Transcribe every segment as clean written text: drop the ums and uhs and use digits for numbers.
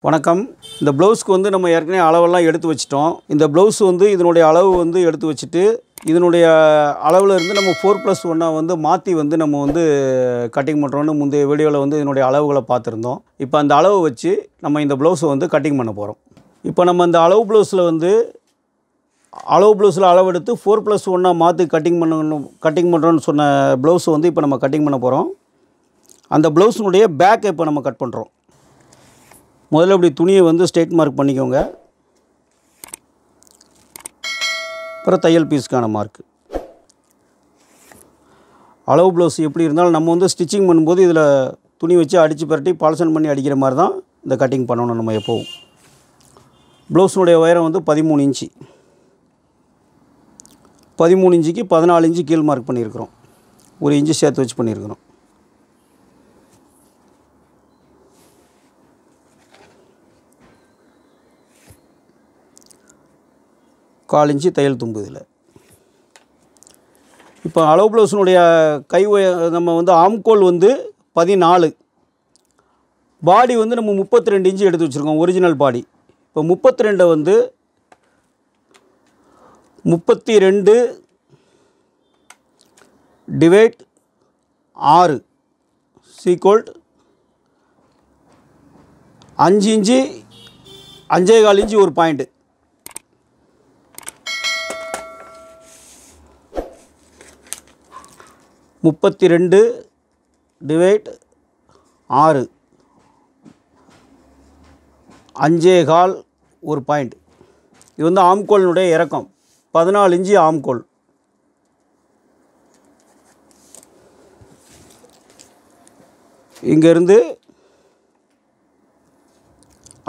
வணக்கம். இந்த ப்ளவுஸ்க்கு வந்து நம்ம ஏற்கனவே அளவெல்லாம் எடுத்து வச்சிட்டோம். இந்த ப்ளவுஸ் வந்து இதனுடைய அளவு வந்து எடுத்து வச்சுட்டு இதனுடைய அளவுல இருந்து நம்ம 4+1 வந்து மாற்றி வந்து நம்ம வந்து கட்டிங் பண்ணுறோன்னு முந்தைய வீடியோவில் வந்து இதனுடைய அளவுகளை பார்த்துருந்தோம். இப்போ அந்த அளவை வச்சு நம்ம இந்த ப்ளவுஸை வந்து கட்டிங் பண்ண போகிறோம். இப்போ நம்ம இந்த அளவு ப்ளவுஸில் அளவெடுத்து 4+1 மாற்றி கட்டிங் பண்ணுறோன்னு சொன்ன ப்ளவுஸை வந்து இப்போ நம்ம கட்டிங் பண்ண போகிறோம். அந்த ப்ளவுஸினுடைய பேக்கை இப்போ நம்ம கட் பண்ணுறோம். முதல்ல இப்படி துணியை வந்து ஸ்ட்ரெயிட் மார்க் பண்ணிக்கோங்க. அப்புறம் தையல் பீஸுக்கான மார்க்கு. அளவு ப்ளவுஸ் எப்படி இருந்தாலும் நம்ம வந்து ஸ்டிச்சிங் பண்ணும்போது இதில் துணி வச்சு அடித்து பரட்டி பால்சன் பண்ணி அடிக்கிற மாதிரி தான் இந்த கட்டிங் பண்ணணும் நம்ம எப்போவும். ப்ளவுஸினுடைய உயரம் வந்து 13 இன்ச்சு. 13 இன்ச்சுக்கு 14 இன்ச்சு கீழ் மார்க் பண்ணியிருக்கிறோம். ஒரு இன்ச்சு சேர்த்து வச்சு பண்ணியிருக்கிறோம். 1/4 இன்ச்சு தையல் தும்பு இதில். இப்போ அளவு ப்ளவுஸினுடைய நம்ம வந்து ஆம்கோல் வந்து 14, பாடி வந்து நம்ம 32 இன்ச்சு எடுத்து வச்சுருக்கோம் ஒரிஜினல் பாடி. இப்போ 32 வந்து 32 டிவைட் 6 = 5 இன்ச்சு 5.25 இன்ச்சு ஒரு பாயிண்ட்டு. (32 / 6 5.25 ஒரு பாயிண்ட். இது வந்து ஆம்கோலினுடைய இறக்கம் 14 இன்ச்சு ஆம்கோல். இங்கேருந்து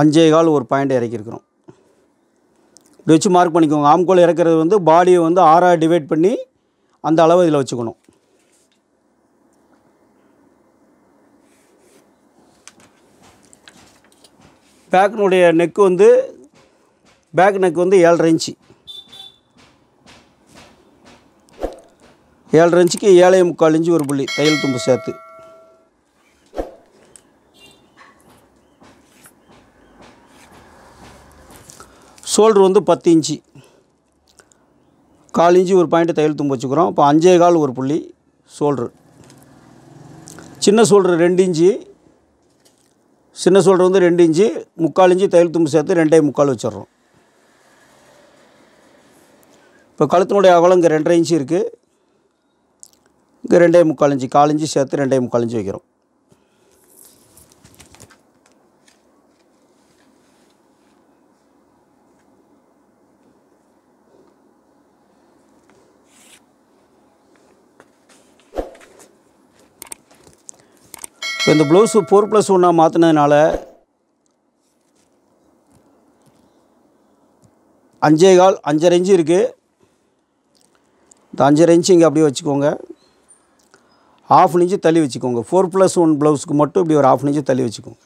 5.25 ஒரு பாயிண்ட் இறக்கியிருக்கிறோம். இப்படி வச்சு மார்க் பண்ணிக்கோங்க. ஆம்கோல் இறக்கிறது வந்து பாடியை வந்து 6 டிவைட் பண்ணி அந்த அளவை இதில் வச்சுக்கணும். பேக்கினுடைய நெக்கு வந்து பேக் நெக் வந்து 7.5 இன்ச்சு. 7.5 இன்ச்சுக்கு 7.25 இன்ச்சு ஒரு புள்ளி தையல் தும்பு சேர்த்து. ஷோல்ட்ரு வந்து 10 இன்ச்சு. 1/4 இன்ச்சு ஒரு பாயிண்ட் தையல் தும்பு வச்சுக்கிறோம். இப்போ 5.25 ஒரு புள்ளி ஷோல்ட்ரு. சின்ன ஷோல்ட்ரு 2 இன்ச்சு. சின்ன ஷோல்டர் வந்து 2 இன்ச்சு. 3/4 இன்ச்சு தையல் தும்பு சேர்த்து 2.25 வச்சிடுறோம். இப்போ கழுத்தினுடைய அகலம் இங்கே 2.5 இன்ச்சு இருக்குது. இங்கே 2.25 இன்ச்சு 1/4 இன்ச்சு சேர்த்து 2.25 இன்ச்சு வைக்கிறோம். இப்போ இந்த ப்ளவுஸு 4+1 மாற்றினதுனால 5.25 5.5 இன்ச்சு இருக்குது. இந்த 5.5 இன்ச்சு இங்கே அப்படியே வச்சுக்கோங்க. 1/2 இன்ச்சு தள்ளி வச்சுக்கோங்க. 4+1 ப்ளவுஸுக்கு மட்டும் இப்படி ஒரு 1/2 இன்ச்சு தள்ளி வச்சுக்கோங்க.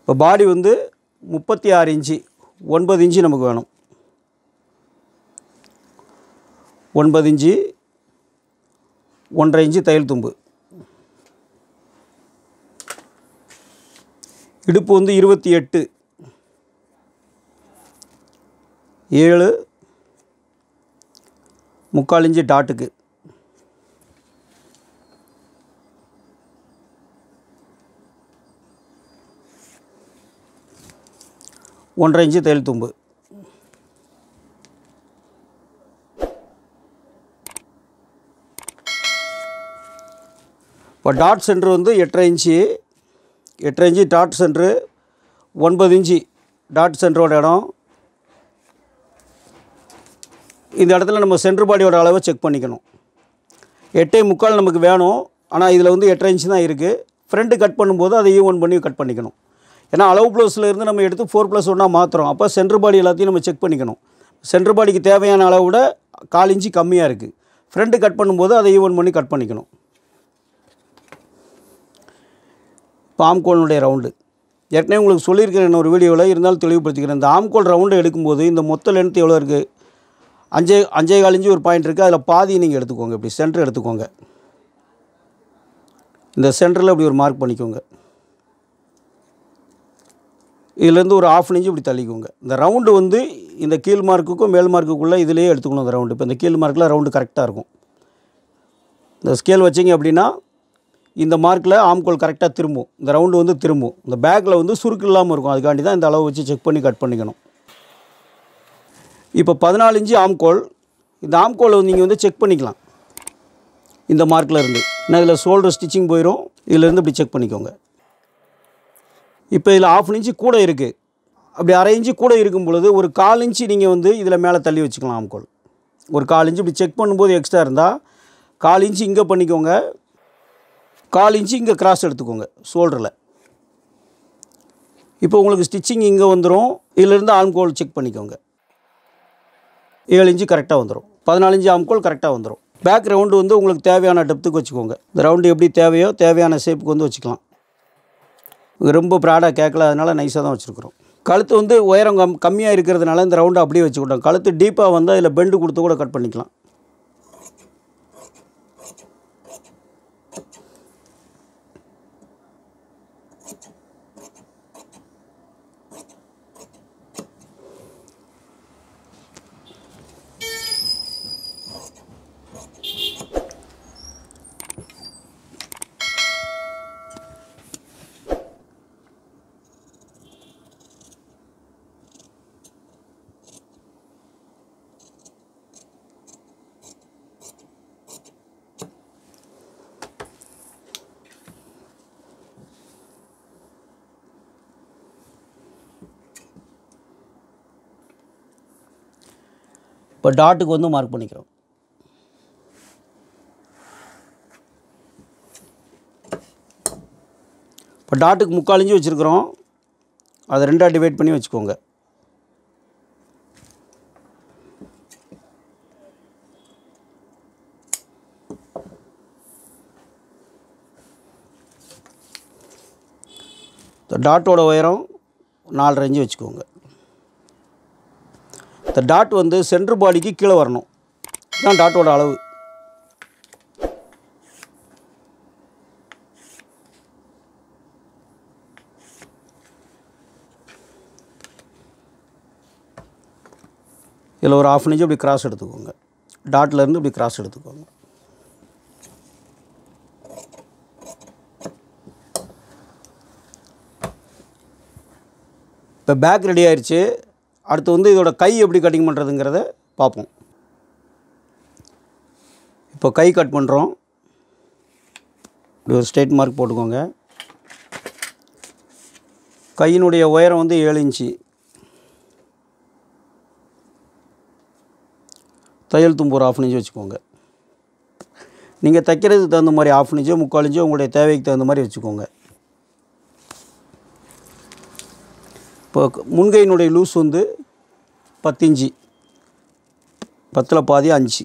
இப்போ பாடி வந்து 36 இன்ச்சு. 9 இன்ச்சு நமக்கு வேணும். 9 இன்ச்சு 1.5 இன்ச்சு தையல் தும்பு. இடுப்பு வந்து 28 7 3/4 இன்ச்சு டாட்டுக்கு. ஒன்றரை இன்ச்சு தையல் தும்பு. இப்போ டாட் சென்டர் வந்து 8.5 inch. 8.5 inch dot centre. 9 inch dot சென்டரோட இடம். இந்த இடத்துல நம்ம சென்ட்ரு பாடியோட அளவை செக் பண்ணிக்கணும். 8.25 நமக்கு வேணும். ஆனால் இதில் வந்து 8.5 இன்ச்சு தான் இருக்குது. ஃப்ரண்ட்டு கட் பண்ணும்போது அதை ஈவன் பண்ணி கட் பண்ணிக்கணும். ஏன்னா அளவு ப்ளவுஸில் இருந்து நம்ம எடுத்து 4+1 மாற்றுறோம். அப்போ சென்ட்ரு பாடி எல்லாத்தையும் நம்ம செக் பண்ணிக்கணும். சென்ட்ரு பாடிக்கு தேவையான அளவை விட 1/4 இன்ச்சு கம்மியாக இருக்குது. ஃப்ரண்ட்டு கட் பண்ணும்போது அதை ஈவன் பண்ணி கட் பண்ணிக்கணும். ஆம்கோலினுடைய ரவுண்டு ஏற்கனவே உங்களுக்கு சொல்லியிருக்கிறேன் ஒரு வீடியோவில், இருந்தாலும் தெளிவுபடுத்திக்கிறேன். இந்த ஆம்கோல் ரவுண்டு எடுக்கும்போது இந்த மொத்த லென்த் எவ்வளோ இருக்குது? 5.25 இன்ச்சு ஒரு பாயிண்ட் இருக்குது. அதில் பாதி நீங்கள் எடுத்துக்கோங்க. இப்படி சென்டர் எடுத்துக்கோங்க. இந்த சென்டரில் இப்படி ஒரு மார்க் பண்ணிக்கோங்க. இதிலேருந்து ஒரு 1/2 இன்ச்சு இப்படி தள்ளிக்கோங்க. இந்த ரவுண்டு வந்து இந்த கீழ் மார்க்குக்கும் மேல் மார்க்குக்குள்ளே இதிலேயே எடுத்துக்கணும். இந்த ரவுண்டு இப்போ இந்த கீழ் மார்க்கில் ரவுண்டு கரெக்டாக இருக்கும். இந்த ஸ்கேல் வச்சிங்க அப்படின்னா இந்த மார்க்கில் ஆம்கோல் கரெக்டாக திரும்பும். இந்த ரவுண்டு வந்து திரும்பும். இந்த பேக்கில் வந்து சுருக்கு இல்லாமல் இருக்கும். அதுக்காண்டி தான் இந்த அளவு வச்சு செக் பண்ணி கட் பண்ணிக்கணும். இப்போ 14 இன்ச்சு ஆம்கோல். இந்த ஆம்கோலை நீங்கள் வந்து செக் பண்ணிக்கலாம் இந்த மார்க்கில் இருந்து. ஏன்னா இதில் ஷோல்டர் ஸ்டிச்சிங் போயிடும். இதிலேருந்து இப்படி செக் பண்ணிக்கோங்க. இப்போ இதில் 1/2 இன்ச்சு கூட இருக்குது. அப்படி 1/2 இன்ச்சு கூட இருக்கும் பொழுது ஒரு 1/4 இன்ச்சு நீங்கள் வந்து இதில் மேலே தள்ளி வச்சுக்கலாம். ஆம்கோல் ஒரு 1/4 இன்ச்சு இப்படி செக் பண்ணும்போது எக்ஸ்ட்ரா இருந்தால் 1/4 இன்ச்சு இங்கே பண்ணிக்கோங்க. 1/4 இன்ச்சு இங்கே கிராஸ் எடுத்துக்கோங்க ஷோல்டரில். இப்போ உங்களுக்கு ஸ்டிச்சிங் இங்கே வந்துடும். இதிலேருந்து ஆம்கோல் செக் பண்ணிக்கோங்க. 7 இன்ச்சு கரெக்டாக வந்துடும். 14 இன்ச்சு ஆம்கோல் கரெக்டாக வந்துடும். பேக் ரவுண்டு வந்து உங்களுக்கு தேவையான டெப்த்துக்கு வச்சுக்கோங்க. இந்த ரவுண்டு எப்படி தேவையோ தேவையான ஷேப்புக்கு வந்து வச்சுக்கலாம். ரொம்ப ப்ராடாக கேட்கல, அதனால் நைஸாக தான் வச்சுருக்குறோம். கழுத்து வந்து உயரம் கம்மியாக இருக்கிறதுனால இந்த ரவுண்டை அப்படியே வச்சுக்கிட்டோம். கழுத்து டீப்பாக வந்து அதில் பெண்டு கொடுத்து கூட கட் பண்ணிக்கலாம். இப்போ டாட்டுக்கு வந்து மார்க் பண்ணிக்கிறோம். இப்போ டாட்டுக்கு 3/4 இன்ச்சு வச்சுருக்கிறோம். அதை 2ஆக டிவைட் பண்ணி வச்சுக்கோங்க. டாட்டோட உயரம் 4.5 இன்ச்சு வச்சுக்கோங்க. இந்த டாட் வந்து சென்டர் பாடிக்கு கீழே வரணும். இதுதான் டாட்டோட அளவு. இதில் ஒரு 1/2 இன்ச்சு இப்படி கிராஸ் எடுத்துக்கோங்க. டாட்லேருந்து இப்படி கிராஸ் எடுத்துக்கோங்க. இப்போ பேக் ரெடி ஆயிடுச்சு. அடுத்து வந்து இதோட கை எப்படி கட்டிங் பண்ணுறதுங்கிறத பார்ப்போம். இப்போ கை கட் பண்ணுறோம். இப்படி ஒரு ஸ்ட்ரெயிட் மார்க் போட்டுக்கோங்க. கையினுடைய உயரம் வந்து 7 இன்ச்சு. தையல் தும்பு ஒரு 1/2 இன்ச்சு வச்சுக்கோங்க. நீங்கள் தைக்கிறதுக்கு தகுந்த மாதிரி 1/2 இன்ச்சோ 3/4 இன்ச்சோ உங்களுடைய தேவைக்கு தகுந்த மாதிரி வச்சுக்கோங்க. இப்போ முன்கையினுடைய லூஸ் வந்து 10 இன்ச்சு. 10ல் பாதி 5.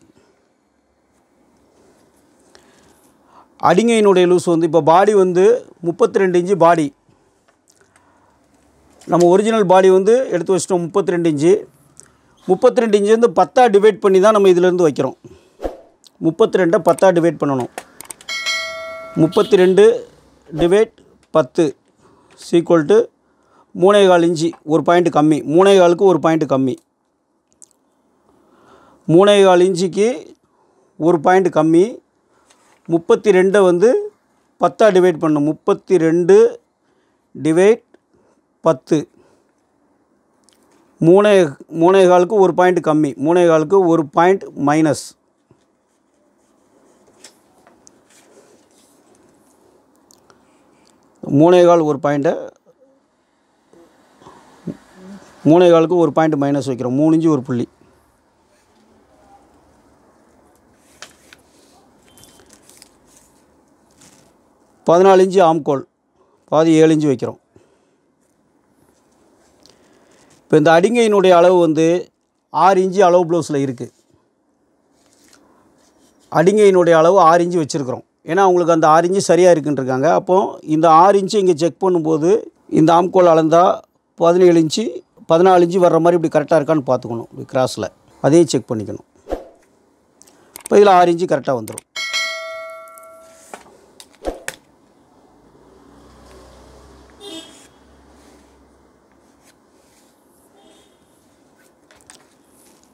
அடிங்கையினுடைய லூஸ் வந்து இப்போ பாடி வந்து 32 இன்ச்சு பாடி. நம்ம ஒரிஜினல் பாடி வந்து எடுத்து வச்சிட்டோம் 32 இன்ச்சு. 32 இன்ச்சு வந்து 10ஆக டிவைட் பண்ணி தான் நம்ம இதிலேருந்து வைக்கிறோம். 32 10ஆக டிவைட் பண்ணணும். 32 டிவைட் 10 ஈக்குவல் டு 3.25 இன்ச்சு. ஒரு பாயிண்ட் கம்மி. 3.25க்கு ஒரு பாயிண்ட் கம்மி. 3.25 இன்ச்சுக்கு ஒரு பாயிண்ட் கம்மி. 32 வந்து 10ஆக டிவைட் பண்ணணும். 32 டிவைட் 10. 3.25க்கு ஒரு பாயிண்ட் கம்மி. 3.25க்கு ஒரு பாயிண்ட் மைனஸ். ஒரு பாயிண்ட்டை 3.25க்கு ஒரு பாயிண்ட் மைனஸ் வைக்கிறோம். 3 இன்ச்சு ஒரு புள்ளி. பதினாலு இன்ச்சு ஆம்கோல் பாதி 7 இன்ச்சு வைக்கிறோம். இப்போ இந்த அடிங்கையினுடைய அளவு வந்து 6 இன்ச்சு அளவு ப்ளவுஸில் இருக்குது. அடிங்கையினுடைய அளவு 6 இன்ச்சு வச்சுருக்கிறோம். ஏன்னா உங்களுக்கு அந்த 6 இன்ச்சு சரியாக இருக்குன்ட்ருக்காங்க. அப்போது இந்த 6 இன்ச்சு இங்கே செக் பண்ணும்போது இந்த ஆம்கோல் அளந்தால் 17 இன்ச்சு 14 இன்ச்சு வர்ற மாதிரி இப்படி கரெக்டாக இருக்கான்னு பார்த்துக்கணும். இப்படி கிராஸில் அதையும் செக் பண்ணிக்கணும். இப்போ இதில் 6 இன்ச்சு கரெக்டாக வந்துடும்.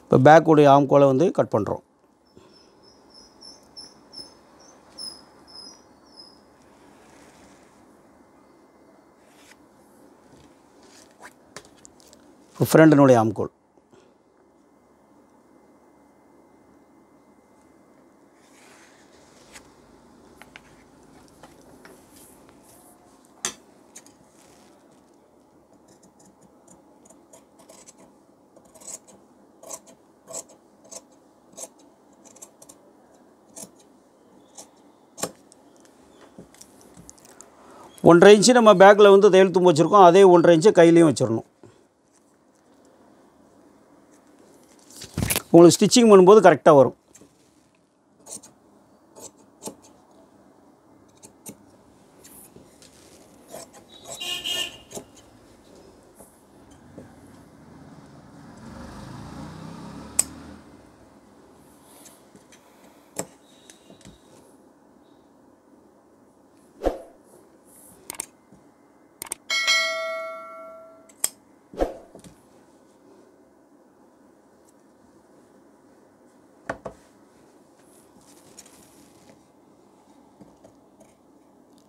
இப்போ பேக்குடைய ஆம்கோலை வந்து கட் பண்ணுறோம். இப்போ ஃப்ரண்டினுடைய ஆம்கோல். ஒன்றரை இன்ச்சு நம்ம பேக்கில் வந்து தையல் தும்பு வச்சுருக்கோம், அதே 1.5 இன்ச்சு கையிலையும் வச்சிடணும். உங்களுக்கு ஸ்டிச்சிங் பண்ணும்போது கரெக்டாக வரும்.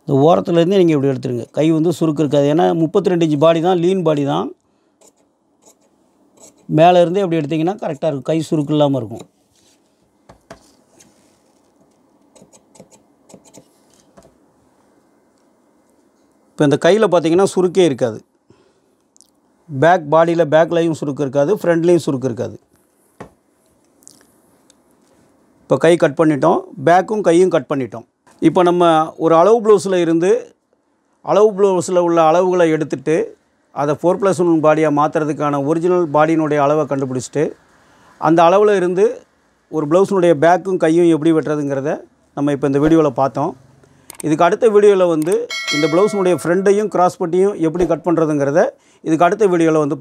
இந்த ஓரத்துலேருந்தே நீங்கள் இப்படி எடுத்துருங்க. கை வந்து சுருக்கு இருக்காது. ஏன்னா 32 இன்ச் பாடி தான், லீன் பாடி தான். மேலே இருந்தே அப்படி எடுத்திங்கன்னா கரெக்டாக இருக்கும், கை சுருக்கு இல்லாமல் இருக்கும். இப்போ இந்த கையில் பார்த்தீங்கன்னா சுருக்கே இருக்காது. பேக் பாடியில் பேக்லேயும் சுருக்கு இருக்காது, ஃப்ரண்ட்லேயும் சுருக்கு இருக்காது. இப்போ கை கட் பண்ணிட்டோம், பேக்கும் கையும் கட் பண்ணிட்டோம். இப்போ நம்ம ஒரு அளவு ப்ளவுஸில் இருந்து அளவு ப்ளவுஸில் உள்ள அளவுகளை எடுத்துகிட்டு அதை 4+1 பாடியாக மாற்றுறதுக்கான ஒரிஜினல் பாடியினுடைய அளவை கண்டுபிடிச்சிட்டு அந்த அளவில் இருந்து ஒரு ப்ளவுஸினுடைய பேக்கும் கையும் எப்படி வெட்டுறதுங்கிறத நம்ம இப்போ இந்த வீடியோவில் பார்த்தோம். இதுக்கு அடுத்த வீடியோவில் வந்து இந்த ப்ளவுஸினுடைய ஃப்ரண்ட்டையும் கிராஸ் பட்டியும் எப்படி கட் பண்ணுறதுங்கிறத இதுக்கு அடுத்த வீடியோவில் வந்து